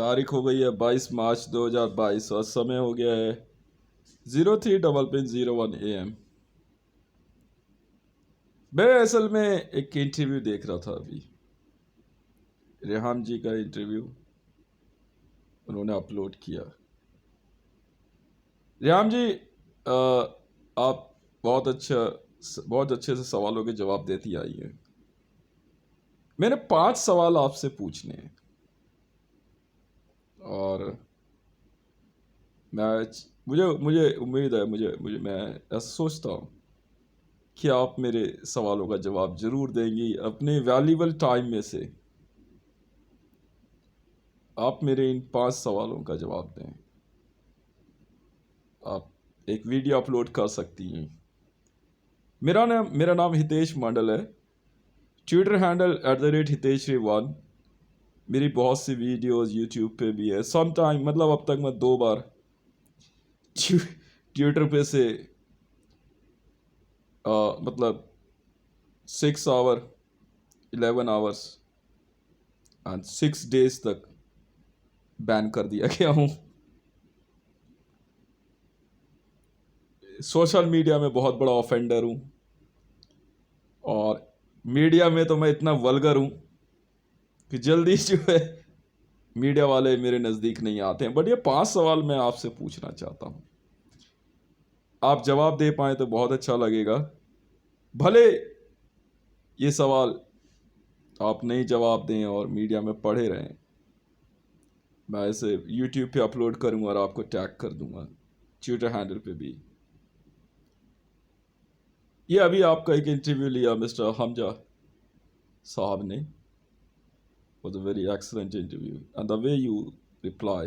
तारीख हो गई है 22 मार्च 2022 और समय हो गया है 03:01 AM। मैं असल में एक इंटरव्यू देख रहा था अभी, रेहान जी का इंटरव्यू उन्होंने अपलोड किया। रेहान जी, आप बहुत अच्छे से सवालों के जवाब देती आई हैं। मैंने 5 सवाल आपसे पूछने हैं और मैं मुझे मुझे उम्मीद है, मुझे मुझे मैं ऐसा सोचता हूँ कि आप मेरे सवालों का जवाब जरूर देंगी। अपने वैल्यूबल टाइम में से आप मेरे इन 5 सवालों का जवाब दें। आप एक वीडियो अपलोड कर सकती हैं। मेरा नाम हितेश मंडल है। Twitter handle @hiteshri1। मेरी बहुत सी वीडियोस यूट्यूब पे भी है। सम टाइम मतलब अब तक मैं 2 बार ट्विटर पे से मतलब 6 आवर 11 आवर्स एंड 6 डेज तक बैन कर दिया गया हूँ। सोशल मीडिया में बहुत बड़ा ऑफेंडर हूँ और मीडिया में तो मैं इतना वल्गर हूँ कि जल्दी जो है मीडिया वाले मेरे नज़दीक नहीं आते हैं। बट ये 5 सवाल मैं आपसे पूछना चाहता हूँ, आप जवाब दे पाए तो बहुत अच्छा लगेगा। भले ये सवाल आप नहीं जवाब दें और मीडिया में पढ़े रहें, मैं इसे यूट्यूब पे अपलोड करूँगा और आपको टैग कर दूँगा ट्विटर हैंडल पे भी। ये अभी आपका एक इंटरव्यू लिया मिस्टर हमजा साहब ने, was a very excellent interview and the way you reply,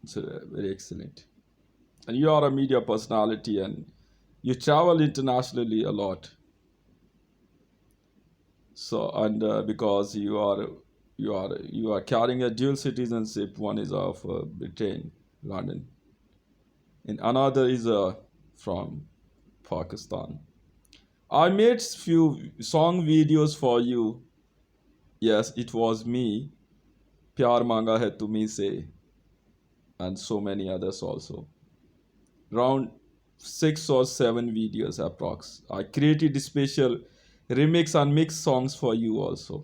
it's very excellent. And you are a media personality and you travel internationally a lot. So and because you are carrying a dual citizenship, one is of Britain, London, and another is from Pakistan. I made few song videos for you. Yes, it was me. Pyar Manga Hai Tumhi Se, and so many others also. Around 6 or 7 videos approx. I created special remix and mix songs for you also.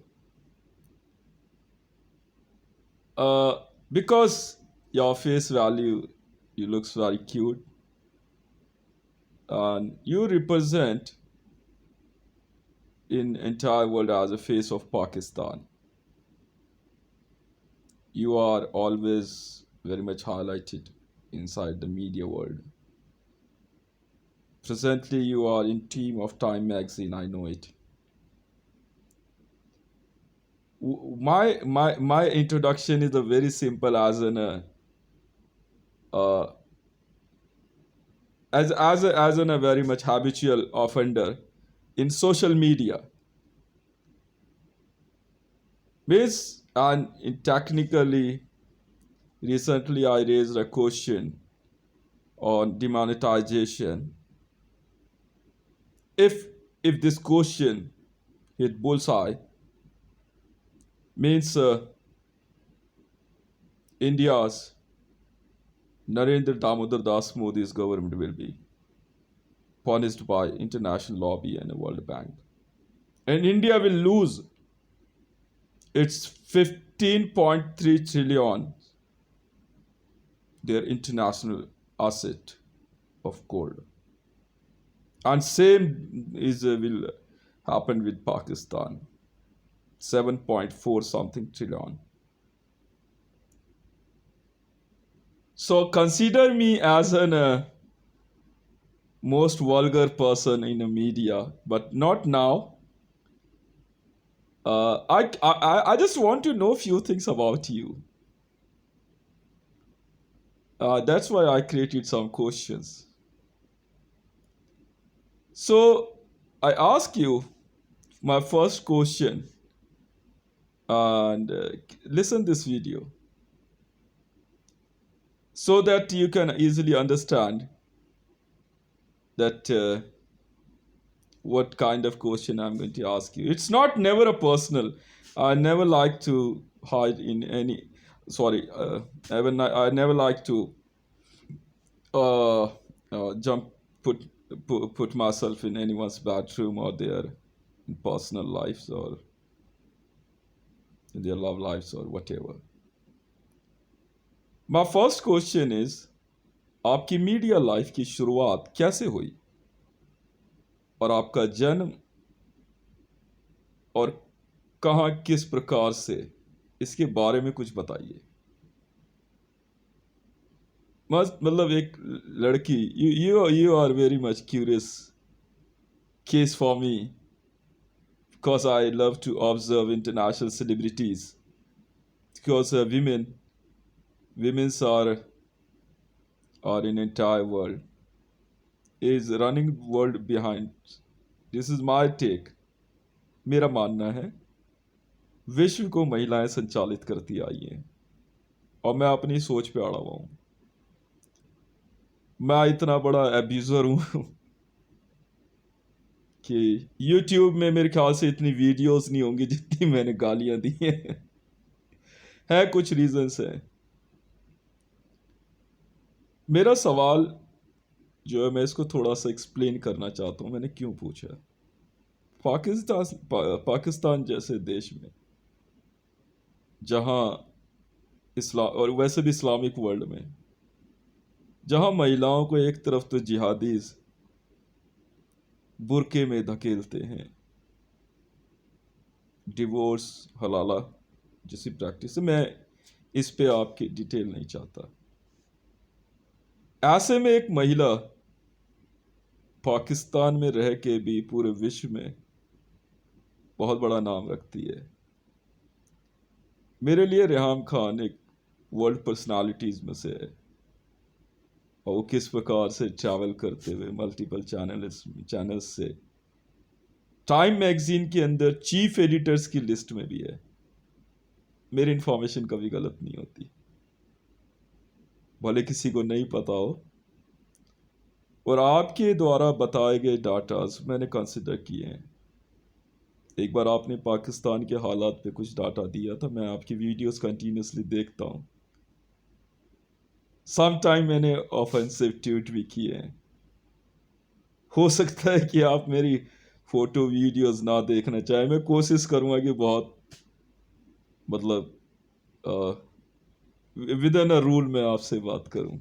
Uh, because your face value, you looks very cute, and you represent in entire world as a face of Pakistan. You are always very much highlighted inside the media world. Presently, you are in team of Time magazine. I know it. My introduction is a very simple uh, as a very much habitual offender in social media. Means and technically recently I raised a question on demonetization. If this question hit bullseye, means India's Narendra Damodar Das Modi's government will be punished by international lobby and the World Bank. And India will lose its 15.3 trillion, their international asset of gold. And same is will happen with Pakistan, 7.4 something trillion. So consider me as an most vulgar person in the media, but not now. I just want to know a few things about you. That's why I created some questions. So I ask you my first question, and listen this video so that you can easily understand that what kind of question I'm going to ask you. It's not never a personal. I never like to hide in any. Sorry, I never like to uh, jump put myself in anyone's bedroom or their personal lives or in their love lives or whatever. My first question is, आपकी media life की शुरुआत कैसे हुई और आपका जन्म और कहाँ किस प्रकार से, इसके बारे में कुछ बताइए। मस्त मतलब एक लड़की, you are very much curious case for me because I love to observe international celebrities because women's are in entire world is running world behind. This is my take. मेरा मानना है विश्व को महिलाएं संचालित करती आई हैं और मैं अपनी सोच पे अड़ा हुआ हूँ। मैं इतना बड़ा एब्यूजर हूँ कि YouTube में मेरे ख्याल से इतनी वीडियोस नहीं होंगी जितनी मैंने गालियां दी हैं। है कुछ रीजंस हैं। मेरा सवाल जो है मैं इसको थोड़ा सा एक्सप्लेन करना चाहता हूँ मैंने क्यों पूछा। पाकिस्तान जैसे देश में जहाँ इस्लाम और वैसे भी इस्लामिक वर्ल्ड में जहाँ महिलाओं को एक तरफ तो जिहादीज बुरके में धकेलते हैं, डिवोर्स हलाला जैसी प्रैक्टिस, मैं इस पे आपकी डिटेल नहीं चाहता। ऐसे में एक महिला पाकिस्तान में रह के भी पूरे विश्व में बहुत बड़ा नाम रखती है। मेरे लिए रेहाम खान एक वर्ल्ड पर्सनालिटीज में से है और वो किस प्रकार से ट्रैवल करते हुए मल्टीपल चैनल्स से टाइम मैगजीन के अंदर चीफ एडिटर्स की लिस्ट में भी है। मेरी इंफॉर्मेशन कभी गलत नहीं होती, भले किसी को नहीं पता हो। और आपके द्वारा बताए गए डाटाज मैंने कंसिडर किए हैं। एक बार आपने पाकिस्तान के हालात पे कुछ डाटा दिया था, मैं आपकी वीडियोस कंटिन्यूसली देखता हूँ। सम टाइम मैंने ऑफेंसिव ट्वीट भी किए हैं। हो सकता है कि आप मेरी फोटो वीडियोस ना देखना चाहे, मैं कोशिश करूँगा कि बहुत मतलब विद इन अ रूल में आपसे बात करूँ।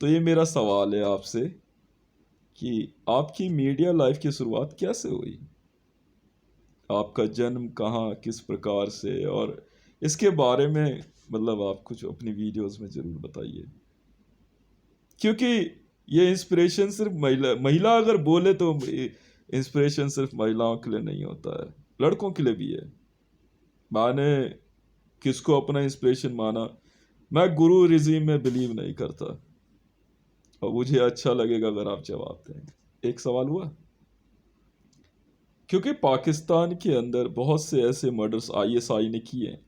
तो ये मेरा सवाल है आपसे कि आपकी मीडिया लाइफ की शुरुआत कैसे हुई, आपका जन्म कहाँ किस प्रकार से, और इसके बारे में मतलब आप कुछ अपनी वीडियोस में ज़रूर बताइए। क्योंकि ये इंस्पिरेशन सिर्फ महिला अगर बोले तो इंस्पिरेशन सिर्फ महिलाओं के लिए नहीं होता है, लड़कों के लिए भी है। मैंने किसको अपना इंस्पिरेशन माना, मैं गुरु रिजीम में बिलीव नहीं करता और मुझे अच्छा लगेगा अगर आप जवाब दें। एक सवाल हुआ, क्योंकि पाकिस्तान के अंदर बहुत से ऐसे मर्डर्स आईएसआई ने किए हैं।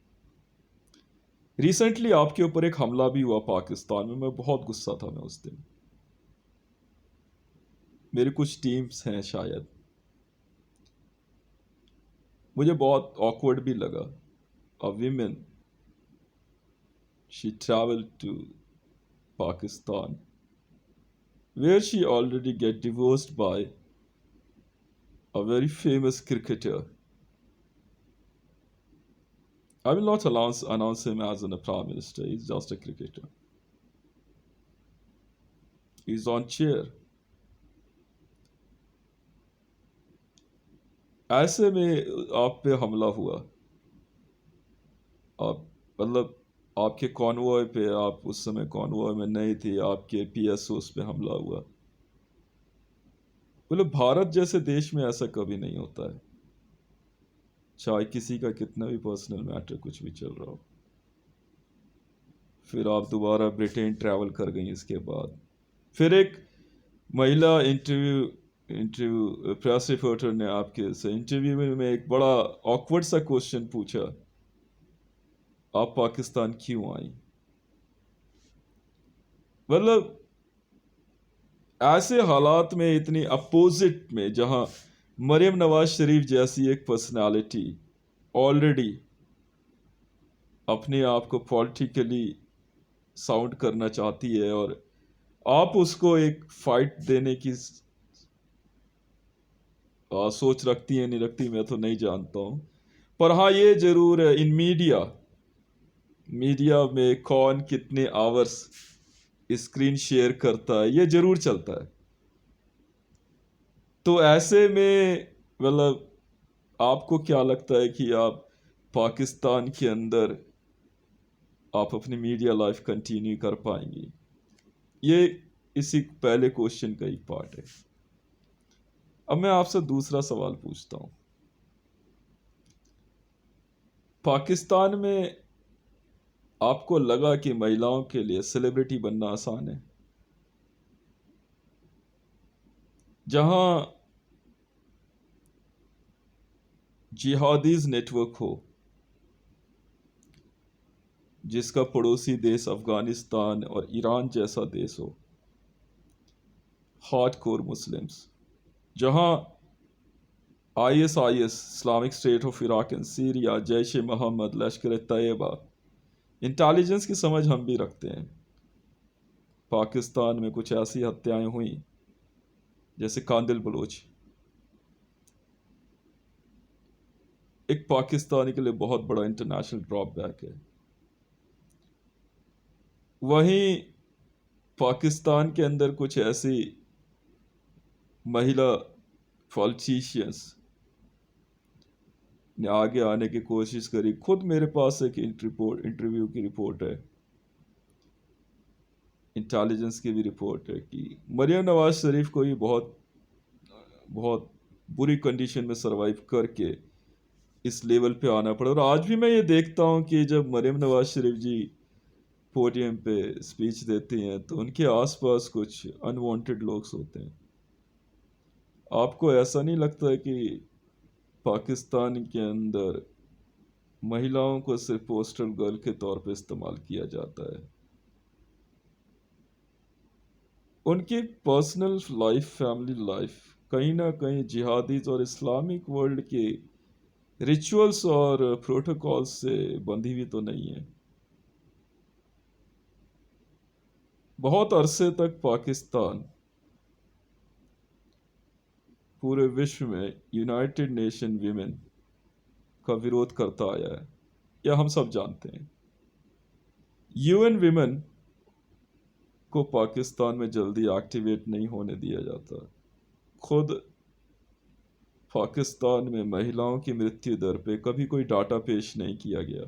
रिसेंटली आपके ऊपर एक हमला भी हुआ पाकिस्तान में, मैं बहुत गुस्सा था मैं उस दिन। मेरी कुछ टीम्स हैं शायद, मुझे बहुत ऑकवर्ड भी लगा। A women she travel to Pakistan where she already get divorced by a very famous cricketer. I will not announce him as a prime minister. He's just a cricketer. He's on chair. ऐसे में आप पे हमला हुआ, आप मतलब आपके convoy पे, आप उस समय कॉन्वॉय में नहीं थे, आपके पीएसओस पे हमला हुआ। मतलब भारत जैसे देश में ऐसा कभी नहीं होता है, चाहे किसी का कितना भी पर्सनल मैटर कुछ भी चल रहा हो। फिर आप दोबारा ब्रिटेन ट्रैवल कर गई। इसके बाद फिर एक महिला इंटरव्यू प्रेस रिपोर्टर ने आपके से इंटरव्यू में एक बड़ा ऑकवर्ड सा क्वेश्चन पूछा, आप पाकिस्तान क्यों आई। मतलब ऐसे हालात में इतनी अपोजिट में जहां मरियम नवाज शरीफ जैसी एक पर्सनालिटी ऑलरेडी अपने आप को पॉलिटिकली साउंड करना चाहती है, और आप उसको एक फाइट देने की सोच रखती है नहीं रखती मैं तो नहीं जानता हूँ। पर हाँ, ये जरूर है, इन मीडिया मीडिया में कौन कितने आवर्स स्क्रीन शेयर करता है ये जरूर चलता है। तो ऐसे में मतलब आपको क्या लगता है कि आप पाकिस्तान के अंदर आप अपनी मीडिया लाइफ कंटिन्यू कर पाएंगी? ये इसी पहले क्वेश्चन का एक पार्ट है। अब मैं आपसे दूसरा सवाल पूछता हूँ। पाकिस्तान में आपको लगा कि महिलाओं के लिए सेलिब्रिटी बनना आसान है? जहां जिहादीज नेटवर्क हो, जिसका पड़ोसी देश अफगानिस्तान और ईरान जैसा देश हो, हार्ड कोर मुस्लिम्स, जहां ISIS, Islamic State of Iraq and Syria, Jaish e Mohammed, Lashkar Taiba, intelligence की समझ हम भी रखते हैं, पाकिस्तान में कुछ ऐसी हत्याएं हुई जैसे कांदिल बलोच, एक पाकिस्तानी के लिए बहुत बड़ा इंटरनेशनल ड्रॉबैक है। वहीं पाकिस्तान के अंदर कुछ ऐसी महिला पॉलिटिशियंस ने आगे आने की कोशिश करी। खुद मेरे पास एक इंटरव्यू की रिपोर्ट है, इंटेलिजेंस की भी रिपोर्ट है, कि मरियम नवाज शरीफ को ही बहुत बहुत बुरी कंडीशन में सरवाइव करके इस लेवल पे आना पड़ा। और आज भी मैं ये देखता हूँ कि जब मरियम नवाज शरीफ जी पोडियम पे स्पीच देती हैं तो उनके आसपास कुछ अनवांटेड लोग होते हैं। आपको ऐसा नहीं लगता है कि पाकिस्तान के अंदर महिलाओं को सिर्फ पोस्टर गर्ल के तौर पे इस्तेमाल किया जाता है? उनकी पर्सनल लाइफ, फैमिली लाइफ कहीं ना कहीं जिहादीज और इस्लामिक वर्ल्ड के रिचुअल्स और प्रोटोकॉल्स से बंधी हुई तो नहीं है। बहुत अरसे तक पाकिस्तान पूरे विश्व में यूनाइटेड नेशन वीमेन का विरोध करता आया है, या हम सब जानते हैं। यूएन विमेन को पाकिस्तान में जल्दी एक्टिवेट नहीं होने दिया जाता। खुद पाकिस्तान में महिलाओं की मृत्यु दर पे कभी कोई डाटा पेश नहीं किया गया।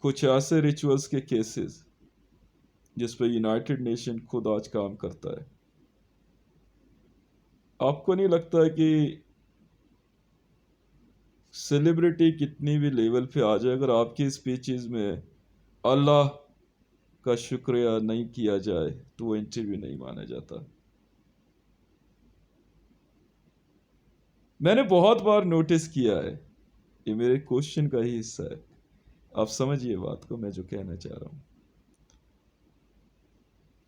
कुछ ऐसे रिचुअल्स के केसेस जिस पे यूनाइटेड नेशन खुद आज काम करता है। आपको नहीं लगता है कि सेलिब्रिटी कितनी भी लेवल पे आ जाए, अगर आपकी स्पीचेस में अल्लाह का शुक्रिया नहीं किया जाए तो वो इंटरव्यू नहीं माना जाता? मैंने बहुत बार नोटिस किया है, ये मेरे क्वेश्चन का ही हिस्सा है, आप समझिए बात को मैं जो कहना चाह रहा हूँ,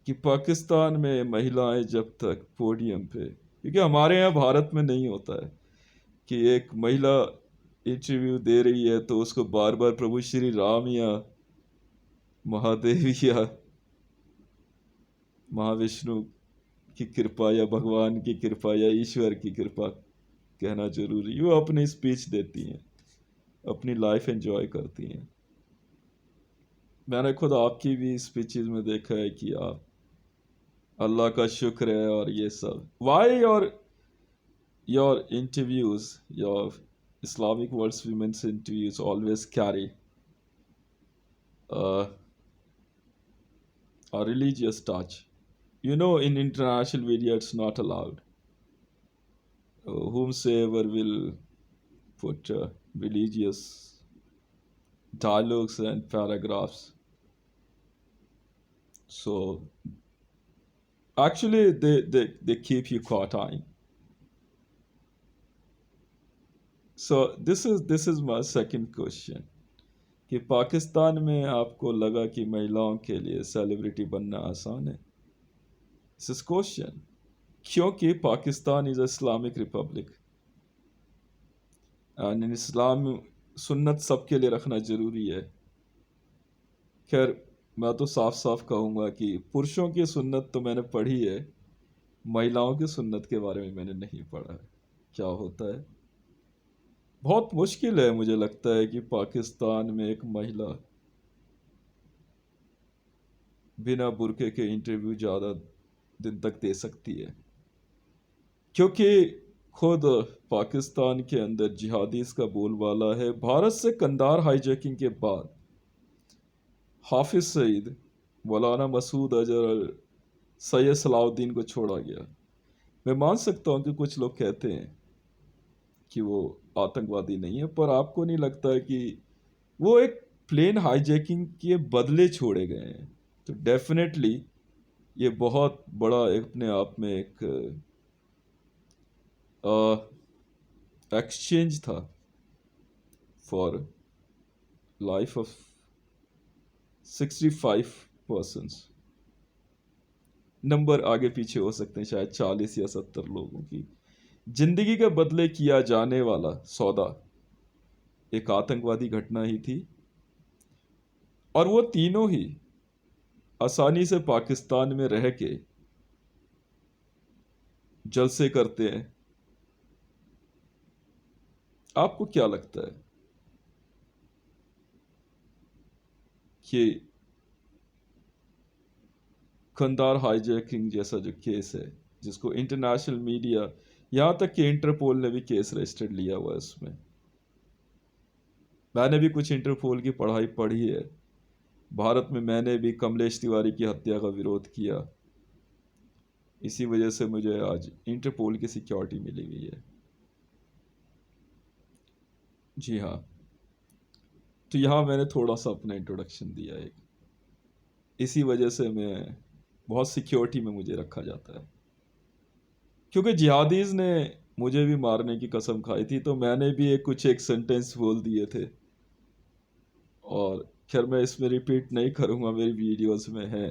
कि पाकिस्तान में महिलाएं जब तक पोडियम पे, क्योंकि हमारे यहाँ भारत में नहीं होता है कि एक महिला इंटरव्यू दे रही है तो उसको बार बार प्रभु श्री राम या महादेव या महाविष्णु की कृपा या भगवान की कृपा या ईश्वर की कृपा कहना जरूरी। वो अपनी स्पीच देती हैं, अपनी लाइफ एंजॉय करती हैं। मैंने खुद आपकी भी स्पीचेस में देखा है कि आप अल्लाह का शुक्र है और ये सब। Why your interviews, your Islamic world's women's interviews always carry uh, a religious touch? You know, in international media, it's not allowed. Whomsoever will put religious dialogues and paragraphs. So actually, they keep you caught eyeing. So this is my second question, कि पाकिस्तान में आपको लगा कि महिलाओं के लिए celebrity बनना आसान है? This is question. क्योंकि Pakistan is Islamic republic, and in Islam सुन्नत सबके लिए रखना ज़रूरी है। खैर, मैं तो साफ साफ कहूँगा कि पुरुषों की सुन्नत तो मैंने पढ़ी है, महिलाओं की सुन्नत के बारे में मैंने नहीं पढ़ा है। क्या होता है? बहुत मुश्किल है, मुझे लगता है कि पाकिस्तान में एक महिला बिना बुर्के के इंटरव्यू ज़्यादा दिन तक दे सकती है, क्योंकि खुद पाकिस्तान के अंदर जिहादीस का बोलबाला है। भारत से कंधार हाईजैकिंग के बाद हाफिज सईद, मौलाना मसूद अजहर और सैयद सलाउद्दीन को छोड़ा गया। मैं मान सकता हूँ कि कुछ लोग कहते हैं कि वो आतंकवादी नहीं है, पर आपको नहीं लगता है कि वो एक प्लेन हाईजैकिंग के बदले छोड़े गए हैं? तो डेफिनेटली ये बहुत बड़ा अपने आप में एक एक्सचेंज था for life of 65 persons. Number आगे पीछे हो सकते हैं, शायद 40 या 70 लोगों की जिंदगी के बदले किया जाने वाला सौदा एक आतंकवादी घटना ही थी। और वो तीनों ही आसानी से पाकिस्तान में रह के जलसे करते हैं। आपको क्या लगता है कि कंधार हाईजैकिंग जैसा जो केस है, जिसको इंटरनेशनल मीडिया, यहाँ तक कि इंटरपोल ने भी केस रजिस्टर्ड लिया हुआ है उसमें, मैंने भी कुछ इंटरपोल की पढ़ाई पढ़ी है। भारत में मैंने भी कमलेश तिवारी की हत्या का विरोध किया, इसी वजह से मुझे आज इंटरपोल की सिक्योरिटी मिली हुई है। जी हाँ, तो यहाँ मैंने थोड़ा सा अपना इंट्रोडक्शन दिया है। इसी वजह से मैं बहुत सिक्योरिटी में मुझे रखा जाता है, क्योंकि जिहादीज ने मुझे भी मारने की कसम खाई थी, तो मैंने भी एक सेंटेंस बोल दिए थे। और खैर मैं इसमें रिपीट नहीं करूँगा, मेरी वीडियोस में है।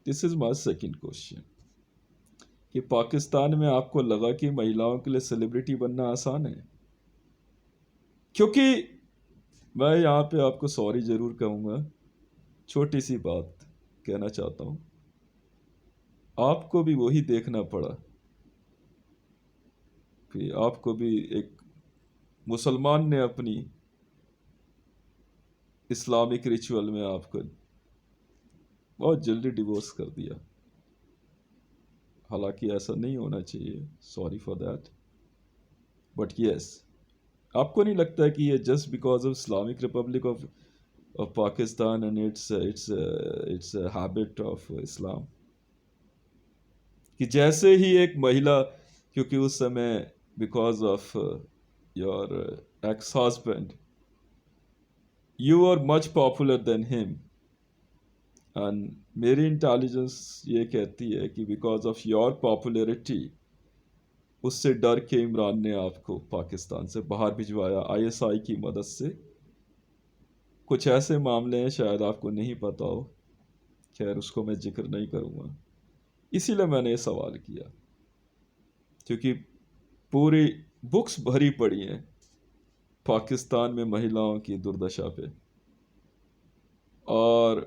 This is my second question कि पाकिस्तान में आपको लगा कि महिलाओं के लिए सेलिब्रिटी बनना आसान है? क्योंकि मैं यहाँ पे आपको सॉरी ज़रूर कहूँगा, छोटी सी बात कहना चाहता हूँ। आपको भी वही देखना पड़ा कि आपको भी एक मुसलमान ने अपनी इस्लामिक रिचुअल में आपको बहुत जल्दी डिवोर्स कर दिया। हालांकि ऐसा नहीं होना चाहिए, sorry for that, but yes, आपको नहीं लगता है कि ये just because of Islamic republic of Pakistan and it's habit of Islam, कि जैसे ही एक महिला, क्योंकि उस समय because of your ex husband you are much popular than him, and मेरी इंटेलिजेंस ये कहती है कि बिकॉज ऑफ योर पॉपुलैरिटी, उससे डर के इमरान ने आपको पाकिस्तान से बाहर भिजवाया आईएसआई की मदद से। कुछ ऐसे मामले हैं, शायद आपको नहीं पता हो, खैर उसको मैं जिक्र नहीं करूँगा। इसीलिए मैंने ये सवाल किया, क्योंकि पूरी बुक्स भरी पड़ी हैं पाकिस्तान में महिलाओं की दुर्दशा पे। और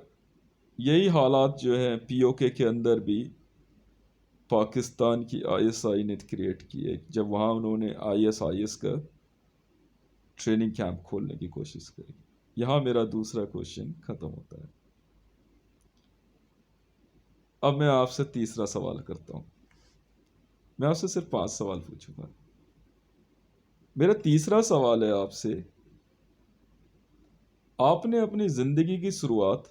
यही हालात जो हैं पीओके के अंदर भी पाकिस्तान की आईएसआई ने क्रिएट किए, जब वहाँ उन्होंने आईएसआईएस का ट्रेनिंग कैंप खोलने की कोशिश करी। यहाँ मेरा दूसरा क्वेश्चन खत्म होता है। अब मैं आपसे तीसरा सवाल करता हूँ। मैं आपसे सिर्फ 5 सवाल पूछूंगा। मेरा तीसरा सवाल है आपसे, आपने अपनी जिंदगी की शुरुआत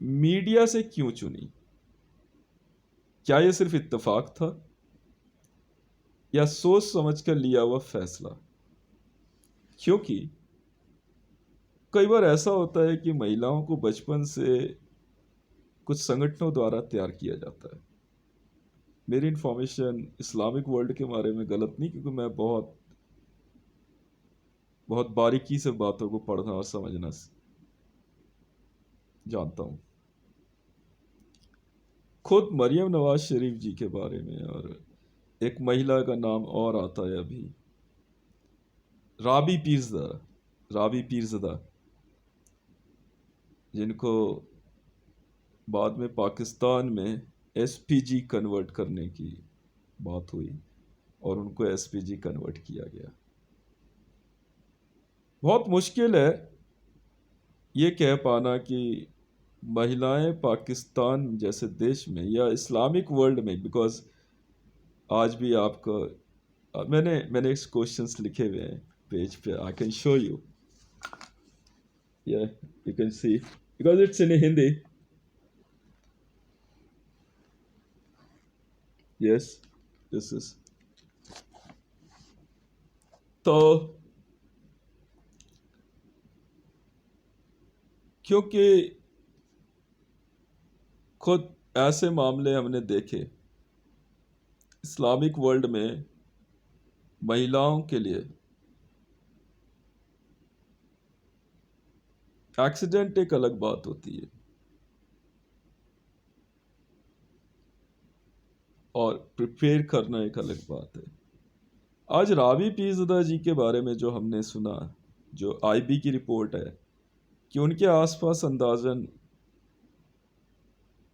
मीडिया से क्यों चुनी? क्या यह सिर्फ इत्तेफाक था या सोच समझ कर लिया हुआ फैसला? क्योंकि कई बार ऐसा होता है कि महिलाओं को बचपन से कुछ संगठनों द्वारा तैयार किया जाता है। मेरी इन्फॉर्मेशन इस्लामिक वर्ल्ड के बारे में गलत नहीं, क्योंकि मैं बहुत बहुत बारीकी से बातों को पढ़ना और समझना जानता हूँ। खुद मरियम नवाज शरीफ जी के बारे में, और एक महिला का नाम और आता है अभी, राबी पीरज़ादा, रावी पीरज़दा, जिनको बाद में पाकिस्तान में एसपीजी कन्वर्ट करने की बात हुई और उनको एसपीजी कन्वर्ट किया गया। बहुत मुश्किल है ये कह पाना कि महिलाएं पाकिस्तान जैसे देश में या इस्लामिक वर्ल्ड में, बिकॉज आज भी आपको मैंने क्वेश्चंस लिखे हुए हैं पेज पे, आई कैन शो यू, या you can see because it's in Hindi. Yes, this is, तो क्योंकि खुद ऐसे मामले हमने देखे इस्लामिक वर्ल्ड में, महिलाओं के लिए एक्सीडेंट एक अलग बात होती है और प्रिपेयर करना एक अलग बात है। आज रावी पीरज़दा जी के बारे में जो हमने सुना, जो आईबी की रिपोर्ट है कि उनके आसपास अंदाजन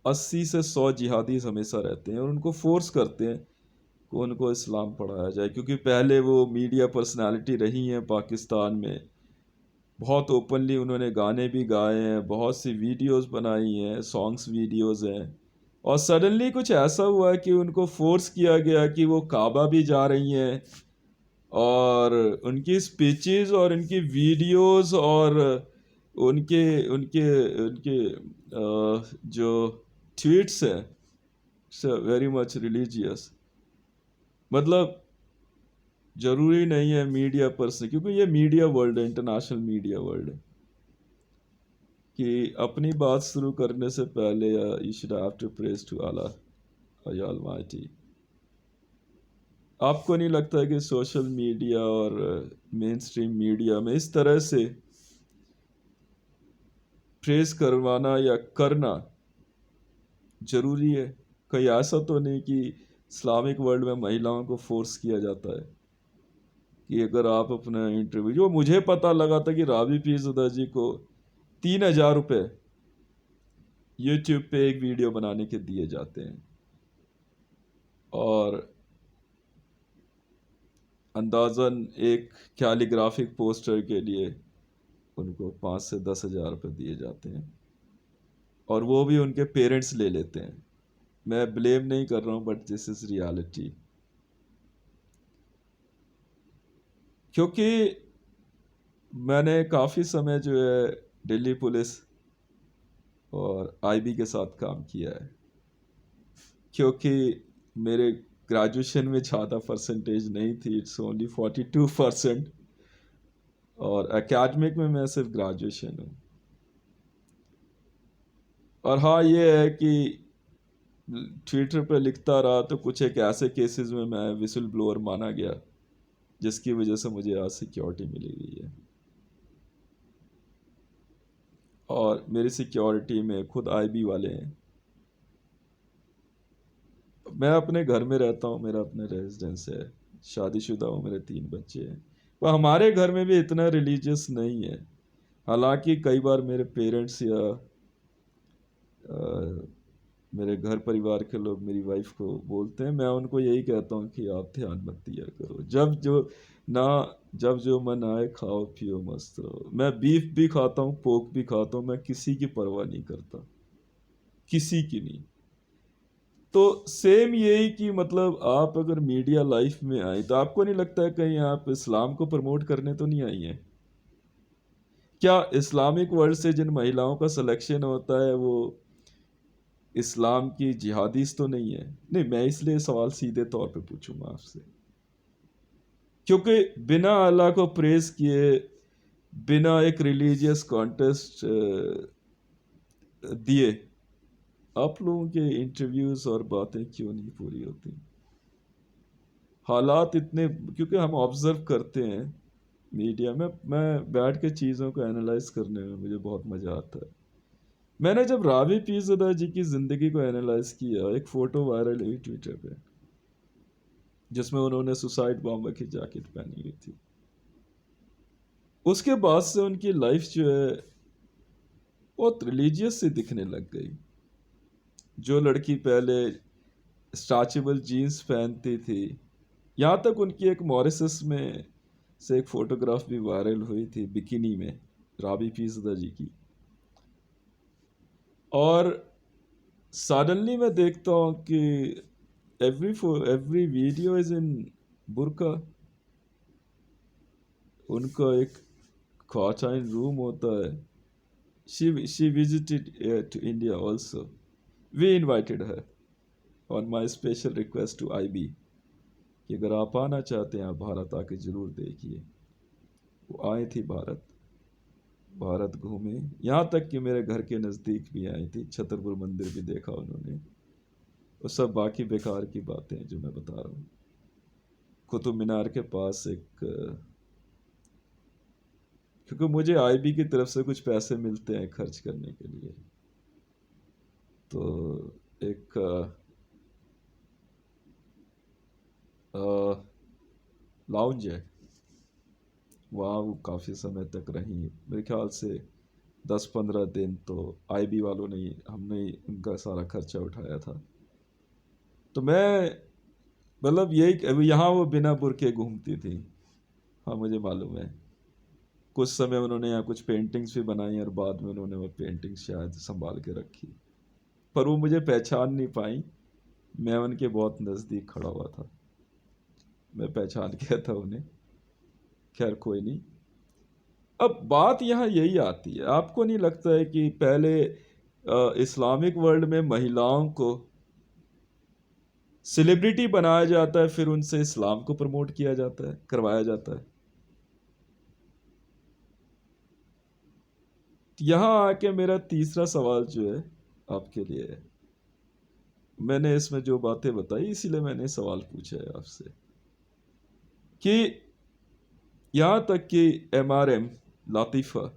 80 से 100 जिहादी हमेशा रहते हैं और उनको फोर्स करते हैं कि उनको इस्लाम पढ़ाया जाए, क्योंकि पहले वो मीडिया पर्सनालिटी रही हैं पाकिस्तान में, बहुत ओपनली उन्होंने गाने भी गाए हैं, बहुत सी वीडियोस बनाई हैं, सॉन्ग्स वीडियोस हैं, और सडनली कुछ ऐसा हुआ कि उनको फोर्स किया गया कि वो काबा भी जा रही हैं, और उनकी स्पीचेस और उनकी वीडियोस और उनके उनके उनके जो ट्वीट्स हैं वेरी मच रिलीजियस। मतलब जरूरी नहीं है मीडिया पर्सन, क्योंकि ये मीडिया वर्ल्ड है, इंटरनेशनल मीडिया वर्ल्ड है, कि अपनी बात शुरू करने से पहले you should have to praise to Allah almighty. आपको नहीं लगता कि सोशल मीडिया और मेन स्ट्रीम मीडिया में इस तरह से प्रेज करवाना या करना जरूरी है? कहीं ऐसा तो नहीं कि इस्लामिक वर्ल्ड में महिलाओं को फोर्स किया जाता है कि अगर आप अपना इंटरव्यू, जो मुझे पता लगा था कि रावी पीरज़दा जी को 3,000 रुपये यूट्यूब पे एक वीडियो बनाने के दिए जाते हैं, और अंदाज़न एक कैलीग्राफिक पोस्टर के लिए उनको 5 से 10 हज़ार रुपये दिए जाते हैं, और वो भी उनके पेरेंट्स ले लेते हैं। मैं ब्लेम नहीं कर रहा हूँ, बट दिस इज़ रियलिटी। क्योंकि मैंने काफ़ी समय जो है दिल्ली पुलिस और आईबी के साथ काम किया है, क्योंकि मेरे ग्रेजुएशन में ज़्यादा परसेंटेज नहीं थी, इट्स ओनली 42%, और एकेडमिक में मैं सिर्फ ग्रेजुएशन हूँ। और हाँ, ये है कि ट्विटर पे लिखता रहा तो कुछ एक ऐसे केसेस में मैं विसल ब्लोअर माना गया, जिसकी वजह से मुझे आज सिक्योरिटी मिली हुई है, और मेरी सिक्योरिटी में खुद आईबी वाले हैं। मैं अपने घर में रहता हूँ, मेरा अपना रेजिडेंस है, शादीशुदा हूँ, मेरे 3 बच्चे हैं, पर हमारे घर में भी इतना रिलीजियस नहीं है। हालांकि कई बार मेरे पेरेंट्स या मेरे घर परिवार के लोग मेरी वाइफ को बोलते हैं, मैं उनको यही कहता हूँ कि आप ध्यान मत दिया करो, ना जब जो मन आए खाओ पियो मस्त रहो। मैं बीफ भी खाता हूँ, पोक भी खाता हूँ, मैं किसी की परवाह नहीं करता, किसी की नहीं। तो सेम यही कि मतलब आप अगर मीडिया लाइफ में आए तो आपको नहीं लगता है कहीं आप इस्लाम को प्रमोट करने तो नहीं आई हैं? क्या इस्लामिक वर्ल्ड से जिन महिलाओं का सिलेक्शन होता है वो इस्लाम की जिहादीस तो नहीं है? नहीं, मैं इसलिए सवाल सीधे तौर पे पूछूंगा आपसे, क्योंकि बिना अल्लाह को प्रेज किए, बिना एक रिलीजियस कॉन्टेस्ट दिए, आप लोगों के इंटरव्यूज और बातें क्यों नहीं पूरी होती? हालात इतने, क्योंकि हम ऑब्जर्व करते हैं मीडिया में, मैं बैठ के चीज़ों को एनालाइज करने में मुझे बहुत मज़ा आता है। मैंने जब रावी पीरज़दा जी की ज़िंदगी को एनालाइज किया, एक फ़ोटो वायरल हुई ट्विटर पे जिसमें उन्होंने सुसाइड बॉम्बर की जैकेट पहनी हुई थी। उसके बाद से उनकी लाइफ जो है बहुत रिलीजियस सी दिखने लग गई। जो लड़की पहले स्ट्रेचेबल जीन्स पहनती थी, यहाँ तक उनकी एक मॉरिशस में से एक फोटोग्राफ भी वायरल हुई थी बिकिनी में, राबी पीसदा जी की। और सडनली मैं देखता हूँ कि एवरी वीडियो इज इन बुरका। उनका एक क्वार्टाइन रूम होता है। She visited to India also. We invited her on my special request to IB कि अगर आप आना चाहते हैं आप भारत आके ज़रूर देखिए। वो आई थी भारत, भारत घूमे, यहाँ तक कि मेरे घर के नज़दीक भी आई थी, छतरपुर मंदिर भी देखा उन्होंने। वो सब बाकी बेकार की बातें हैं जो मैं बता रहा हूँ। कुतुब मीनार के पास एक क्योंकि मुझे आईबी की तरफ से कुछ पैसे मिलते हैं खर्च करने के लिए, तो एक लाउंज है वहाँ, वो काफ़ी समय तक रही, मेरे ख्याल से 10-15 दिन। तो आईबी वालों ने हमने ही उनका सारा खर्चा उठाया था। तो मैं मतलब यही, यहाँ वो बिना बुरके घूमती थी। हाँ मुझे मालूम है, कुछ समय उन्होंने यहाँ कुछ पेंटिंग्स भी बनाई और बाद में उन्होंने वो पेंटिंग्स शायद संभाल के रखी, पर वो मुझे पहचान नहीं पाई। मैं उनके बहुत नज़दीक खड़ा हुआ था, मैं पहचान गया था उन्हें। खैर कोई नहीं। अब बात यहाँ यही आती है, आपको नहीं लगता है कि पहले इस्लामिक वर्ल्ड में महिलाओं को सेलिब्रिटी बनाया जाता है, फिर उनसे इस्लाम को प्रमोट किया जाता है, करवाया जाता है। यहाँ आके मेरा तीसरा सवाल जो है आपके लिए है। मैंने इसमें जो बातें बताई इसीलिए मैंने सवाल पूछा है आपसे कि यहाँ तक कि एमआरएम लातिफा,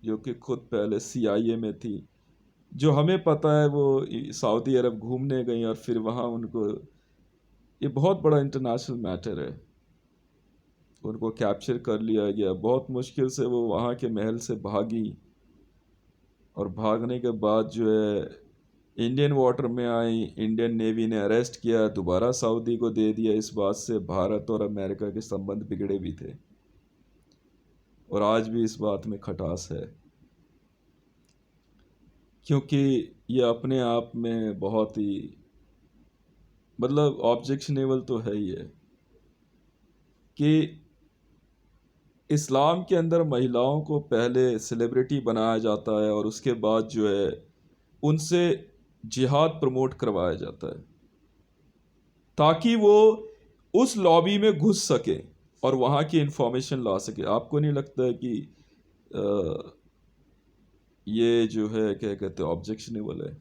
जो कि खुद पहले सीआईए में थी, जो हमें पता है वो सऊदी अरब घूमने गई और फिर वहाँ उनको, ये बहुत बड़ा इंटरनेशनल मैटर है, उनको कैप्चर कर लिया गया। बहुत मुश्किल से वो वहाँ के महल से भागी और भागने के बाद जो है इंडियन वाटर में आई, इंडियन नेवी ने अरेस्ट किया, दोबारा सऊदी को दे दिया। इस बात से भारत और अमेरिका के संबंध बिगड़े भी थे और आज भी इस बात में खटास है, क्योंकि ये अपने आप में बहुत ही मतलब ऑब्जेक्शनेबल तो है ही है कि इस्लाम के अंदर महिलाओं को पहले सेलिब्रिटी बनाया जाता है और उसके बाद जो है उनसे जिहाद प्रमोट करवाया जाता है ताकि वो उस लॉबी में घुस सके और वहाँ की इंफॉर्मेशन ला सके। आपको नहीं लगता है कि अ, ये जो है क्या कहते हैं ऑब्जेक्शनेबल है?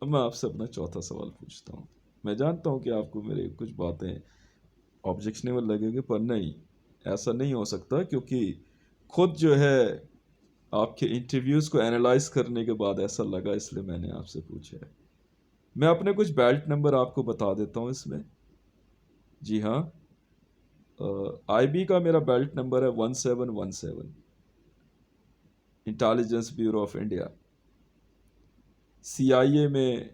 अब मैं आपसे अपना चौथा सवाल पूछता हूँ। मैं जानता हूँ कि आपको मेरे कुछ बातें ऑब्जेक्शनेबल लगेंगे, पर नहीं, ऐसा नहीं हो सकता, क्योंकि खुद जो है आपके इंटरव्यूज़ को एनालाइज करने के बाद ऐसा लगा, इसलिए मैंने आपसे पूछा है। मैं अपने कुछ बेल्ट नंबर आपको बता देता हूँ इसमें। जी हाँ, आईबी का मेरा बेल्ट नंबर है 1717, intelligence bureau of India. CIA में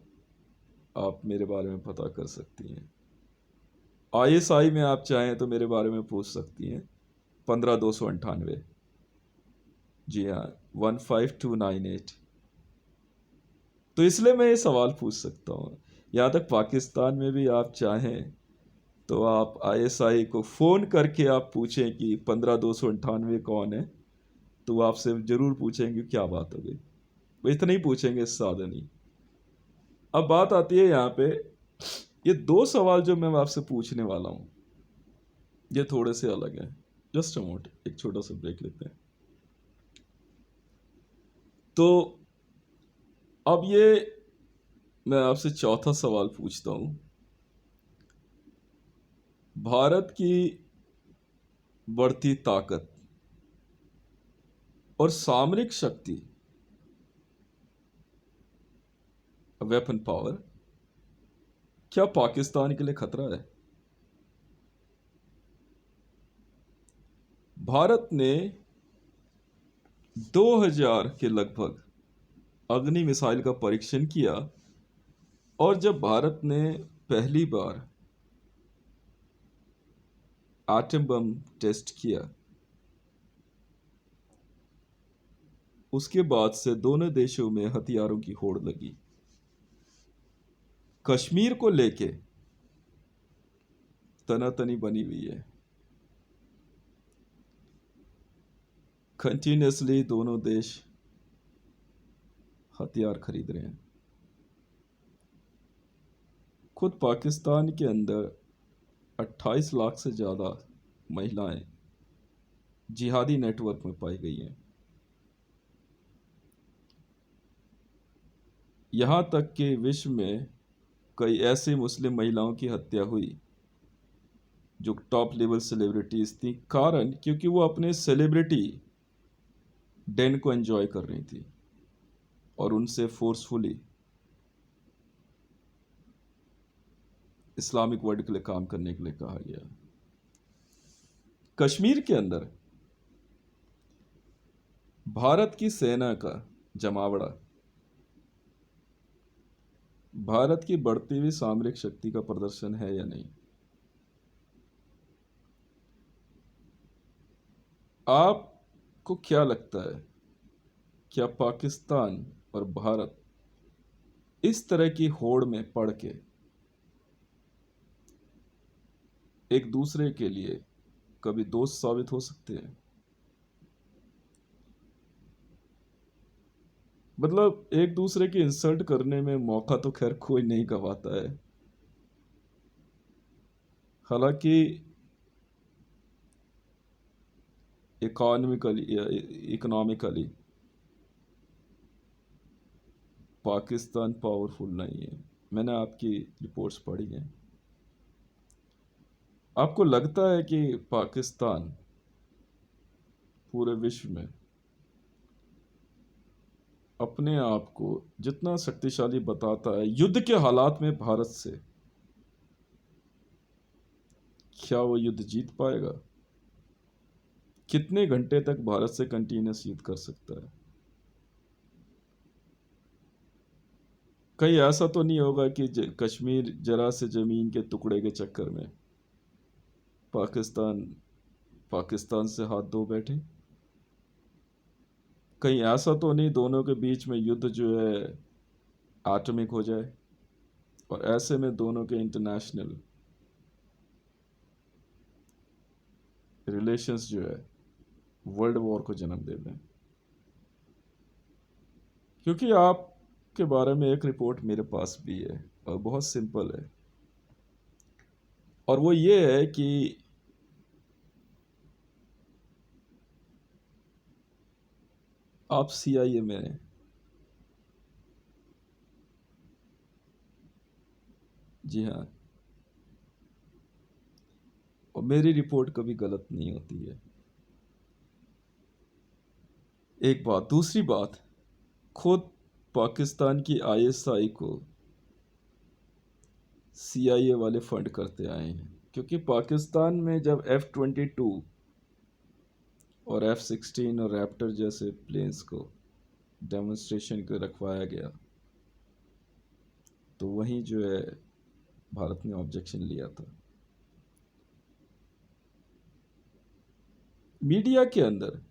आप मेरे बारे में पता कर सकती हैं। आईएसआई में आप चाहें तो मेरे बारे में पूछ सकती हैं, 15298। जी हाँ, 15298। तो इसलिए मैं ये सवाल पूछ सकता हूँ। यहाँ तक पाकिस्तान में भी आप चाहें तो आप आईएसआई को फ़ोन करके आप पूछें कि 15298 कौन है, तो वो आपसे ज़रूर पूछेंगे क्या बात हो गई। वो इतना ही पूछेंगे, इससे ज़्यादा नहीं। अब बात आती है यहाँ पे, ये दो सवाल जो मैं आपसे पूछने वाला हूँ ये थोड़े से अलग हैं। जस्ट अ मोमेंट, एक छोटा सा ब्रेक लेते हैं। तो अब ये मैं आपसे चौथा सवाल पूछता हूँ। भारत की बढ़ती ताकत और सामरिक शक्ति, वेपन पावर, क्या पाकिस्तान के लिए खतरा है? भारत ने 2000 के लगभग अग्नि मिसाइल का परीक्षण किया, और जब भारत ने पहली बार एटम बम टेस्ट किया, उसके बाद से दोनों देशों में हथियारों की होड़ लगी। कश्मीर को लेके तनातनी बनी हुई है। कंटिन्यूसली दोनों देश हथियार खरीद रहे हैं। खुद पाकिस्तान के अंदर 28 लाख से ज़्यादा महिलाएं जिहादी नेटवर्क में पाई गई हैं। यहाँ तक कि विश्व में कई ऐसी मुस्लिम महिलाओं की हत्या हुई जो टॉप लेवल सेलिब्रिटीज थी, कारण क्योंकि वो अपने सेलिब्रिटी डेन को एंजॉय कर रही थी और उनसे फोर्सफुली इस्लामिक वर्ल्ड के लिए काम करने के लिए कहा गया। कश्मीर के अंदर भारत की सेना का जमावड़ा भारत की बढ़ती हुई सामरिक शक्ति का प्रदर्शन है या नहीं? आपको क्या लगता है, क्या पाकिस्तान और भारत इस तरह की होड़ में पड़ के एक दूसरे के लिए कभी दोस्त साबित हो सकते हैं? मतलब एक दूसरे की इंसल्ट करने में मौका तो खैर कोई नहीं गंवाता है। हालांकि इकोनॉमिकली पाकिस्तान पावरफुल नहीं है। मैंने आपकी रिपोर्ट्स पढ़ी हैं। आपको लगता है कि पाकिस्तान पूरे विश्व में अपने आप को जितना शक्तिशाली बताता है, युद्ध के हालात में भारत से, क्या वो युद्ध जीत पाएगा? कितने घंटे तक भारत से कंटिन्यूस युद्ध कर सकता है? कहीं ऐसा तो नहीं होगा कि कश्मीर जरा से जमीन के टुकड़े के चक्कर में पाकिस्तान पाकिस्तान से हाथ धो बैठे? कहीं ऐसा तो नहीं दोनों के बीच में युद्ध जो है एटॉमिक हो जाए और ऐसे में दोनों के इंटरनेशनल रिलेशंस जो है वर्ल्ड वॉर को जन्म दे दें? क्योंकि आपके बारे में एक रिपोर्ट मेरे पास भी है और बहुत सिंपल है, और वो ये है कि आप CIA में हैं। जी हाँ, और मेरी रिपोर्ट कभी गलत नहीं होती है। एक बात, दूसरी बात, खुद पाकिस्तान की ISI को CIA वाले फंड करते आए हैं, क्योंकि पाकिस्तान में जब F-22 और F-16 और रैप्टर जैसे प्लेन्स को डेमोन्स्ट्रेशन के रखवाया गया, तो वहीं जो है भारत ने ऑब्जेक्शन लिया था। मीडिया के अंदर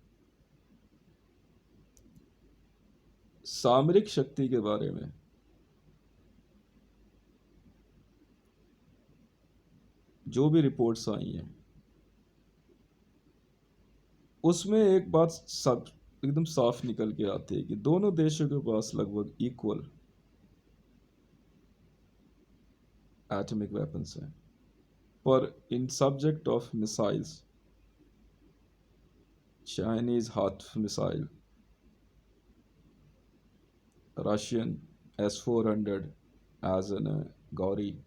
सामरिक शक्ति के बारे में जो भी रिपोर्ट्स आई हैं, उसमें एक बात सब एकदम साफ निकल के आती है कि दोनों देशों के पास लगभग इक्वल एटॉमिक वेपन्स हैं, पर इन सब्जेक्ट ऑफ मिसाइल्स, चाइनीज हाथ missile, Russian S-400 as in Gauri,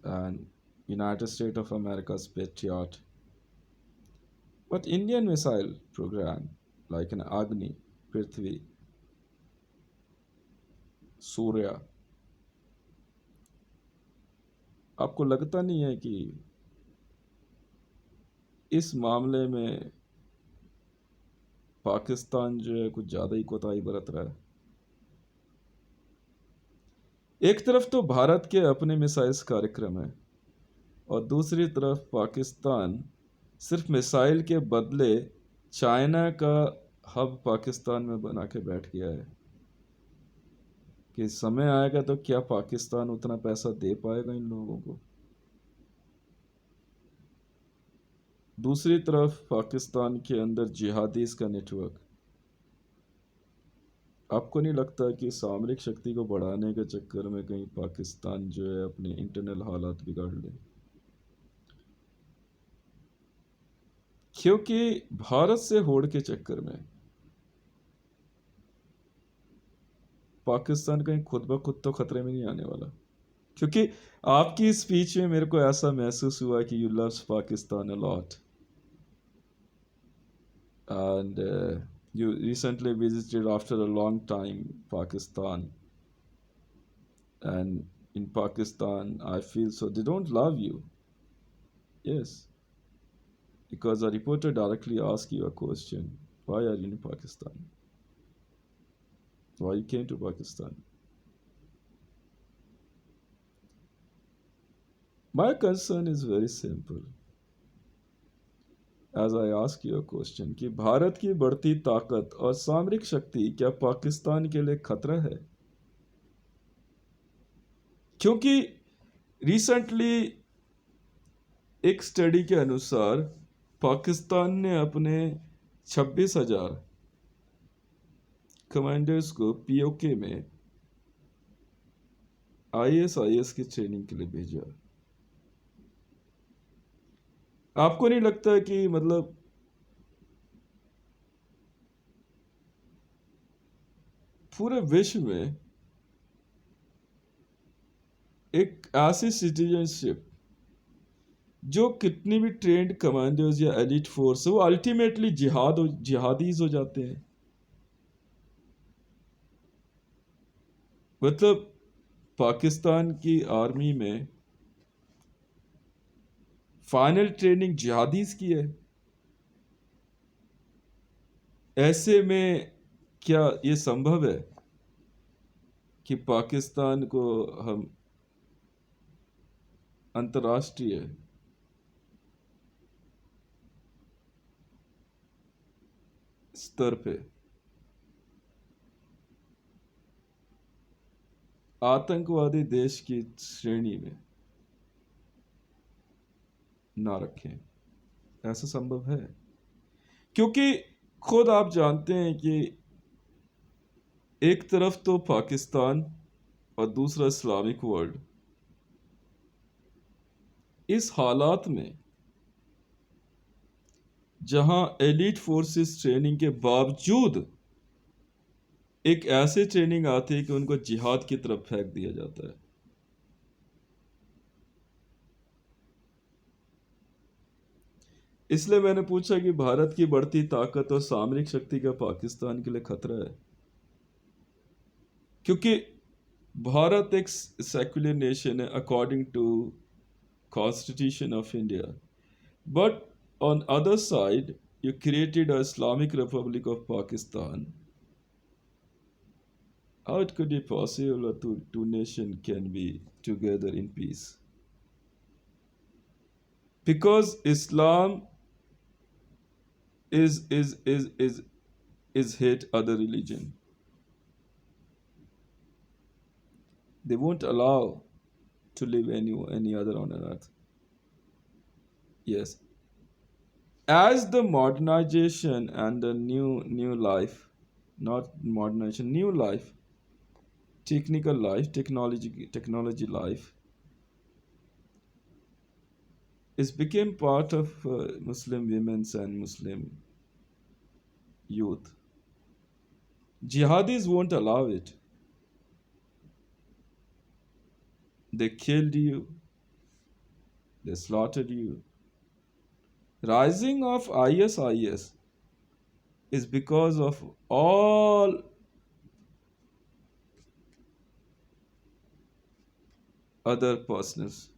and United States of America's Patriot, but Indian missile program like an Agni, Prithvi, Surya, आपको लगता नहीं है कि इस मामले में पाकिस्तान जो है कुछ ज़्यादा ही कोताही बरत रहा है। एक तरफ तो भारत के अपने मिसाइल्स कार्यक्रम है और दूसरी तरफ पाकिस्तान सिर्फ मिसाइल के बदले चाइना का हब पाकिस्तान में बना के बैठ गया है कि समय आएगा तो क्या पाकिस्तान उतना पैसा दे पाएगा इन लोगों को। दूसरी तरफ पाकिस्तान के अंदर जिहादीज का नेटवर्क। आपको नहीं लगता कि सामरिक शक्ति को बढ़ाने के चक्कर में कहीं पाकिस्तान जो है अपने इंटरनल हालात बिगाड़ ले? क्योंकि भारत से होड़ के चक्कर में पाकिस्तान कहीं खुद ब खुद तो खतरे में नहीं आने वाला। क्योंकि आपकी स्पीच में मेरे को ऐसा महसूस हुआ कि you loves Pakistan a lot and you recently visited after a long time Pakistan, and in Pakistan I feel so they don't love you. Yes, because a reporter directly asked you a question, why are you in Pakistan, why you came to Pakistan. My concern is very simple. As I ask you a question कि भारत की बढ़ती ताकत और सामरिक शक्ति क्या पाकिस्तान के लिए खतरा है? क्योंकि रिसेंटली एक स्टडी के अनुसार पाकिस्तान ने अपने 26,000 कमांडर्स को पीओके में आईएसआईएस की ट्रेनिंग के लिए भेजा। आपको नहीं लगता कि मतलब पूरे विश्व में एक ऐसी सिटीजनशिप जो कितनी भी ट्रेंड कमांडर्स या एलिट फोर्स वो अल्टीमेटली जिहादीज हो जाते हैं। मतलब पाकिस्तान की आर्मी में फाइनल ट्रेनिंग जिहादीज की है। ऐसे में क्या ये संभव है कि पाकिस्तान को हम अंतर्राष्ट्रीय स्तर पे आतंकवादी देश की श्रेणी में ना रखें? ऐसा संभव है? क्योंकि खुद आप जानते हैं कि एक तरफ तो पाकिस्तान और दूसरा इस्लामिक वर्ल्ड इस हालात में जहां एलिट फोर्सेस ट्रेनिंग के बावजूद एक ऐसे ट्रेनिंग आती है कि उनको जिहाद की तरफ फेंक दिया जाता है। इसलिए मैंने पूछा कि भारत की बढ़ती ताकत और सामरिक शक्ति का पाकिस्तान के लिए खतरा है। क्योंकि भारत एक सेक्युलर नेशन है according to constitution of India, but on other side you created a Islamic Republic of Pakistan. How it could be possible that two nations can be together in peace? Because Islam is hate other religion. They won't allow to live any other on earth. Yes. As the modernization and the new life, not modernization, new life, technical life, technology life is became part of Muslim women's and Muslim youth. Jihadis won't allow it. They killed you, they slaughtered you. Rising of ISIS is because of all other personals.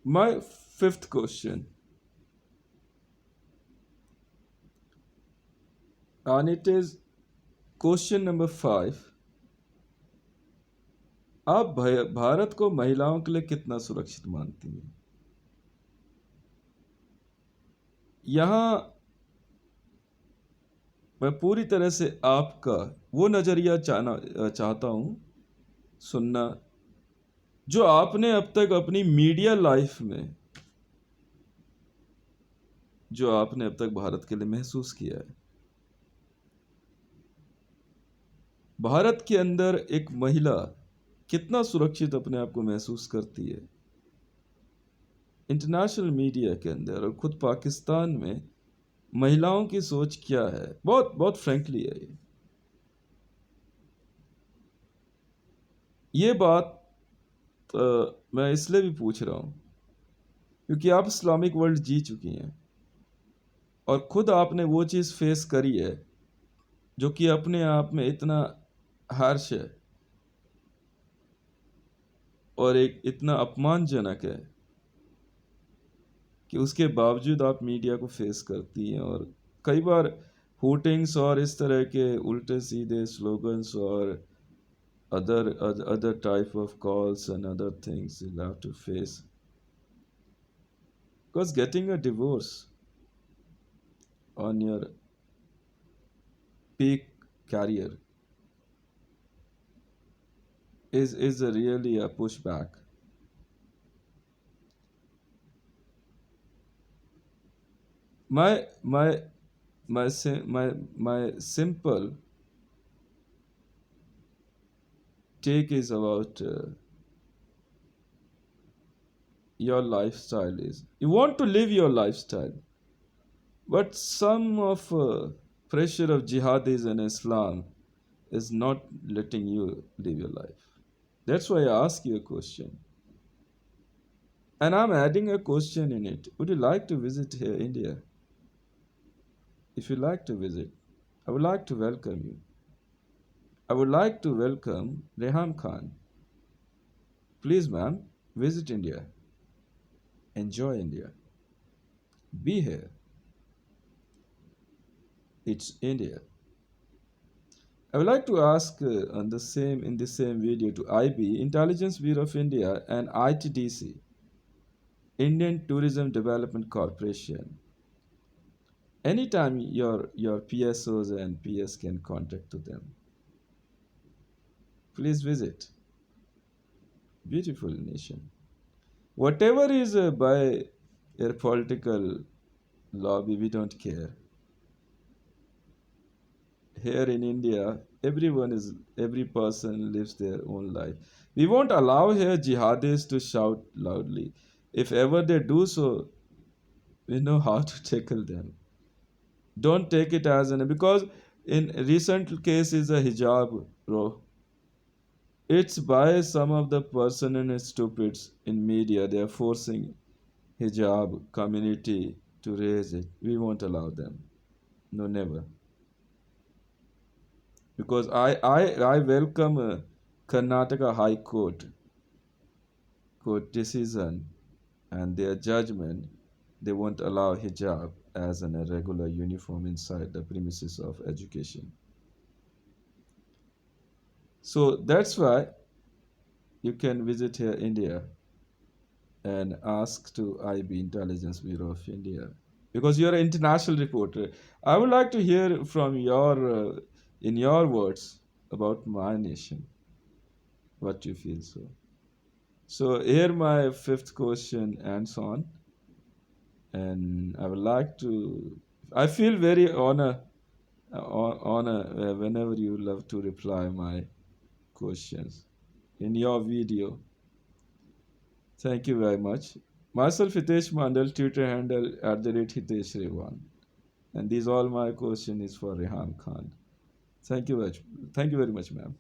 My fifth question, and it is question number 5. आप भारत को महिलाओं के लिए कितना सुरक्षित मानती हैं? यहाँ मैं पूरी तरह से आपका वो नज़रिया चाहता हूँ सुनना, जो आपने अब तक अपनी मीडिया लाइफ में, जो आपने अब तक भारत के लिए महसूस किया है। भारत के अंदर एक महिला कितना सुरक्षित अपने आप को महसूस करती है, इंटरनेशनल मीडिया के अंदर और खुद पाकिस्तान में महिलाओं की सोच क्या है, बहुत बहुत फ्रैंकली है ये बात। मैं इसलिए भी पूछ रहा हूँ क्योंकि आप इस्लामिक वर्ल्ड जी चुकी हैं और खुद आपने वो चीज़ फेस करी है जो कि अपने आप में इतना हार्श है और एक इतना अपमानजनक है कि उसके बावजूद आप मीडिया को फेस करती हैं और कई बार होर्डिंग्स और इस तरह के उल्टे सीधे स्लोगन्स और other type of calls and other things you'll have to face, because getting a divorce on your peak career is a really a pushback. My simple take is about your lifestyle. Is you want to live your lifestyle, but some of pressure of jihadis and Islam is not letting you live your life. That's why I ask you a question. And I'm adding a question in it. Would you like to visit here, India? If you like to visit, I would like to welcome you. I would like to welcome Rehan Khan. Please, ma'am, visit India. Enjoy India. Be here. It's India. I would like to ask in the same video to IB, Intelligence Bureau of India, and ITDC, Indian Tourism Development Corporation. Anytime your PSOs and PS can contact to them. Please visit. Beautiful nation. Whatever is by your political lobby, we don't care. Here in India, every person lives their own life. We won't allow here jihadis to shout loudly. If ever they do so, we know how to tackle them. Don't take it as an, because in recent case is a hijab, bro. It's by some of the person and stupids in media. They are forcing hijab community to raise it. We won't allow them. No, never. Because I welcome Karnataka High Court decision and their judgment. They won't allow hijab as an irregular uniform inside the premises of education. So that's why you can visit here India and ask to IB, Intelligence Bureau of India, because you're an international reporter. I would like to hear from in your words, about my nation, what you feel so. So here my fifth question and so on, and I would like to. I feel very honor whenever you love to reply my questions in your video. Thank you very much. Myself Hitesh Mandal, Twitter handle @Hitesh Rewan. And these all my question is for Rehan Khan. Thank you very much, ma'am.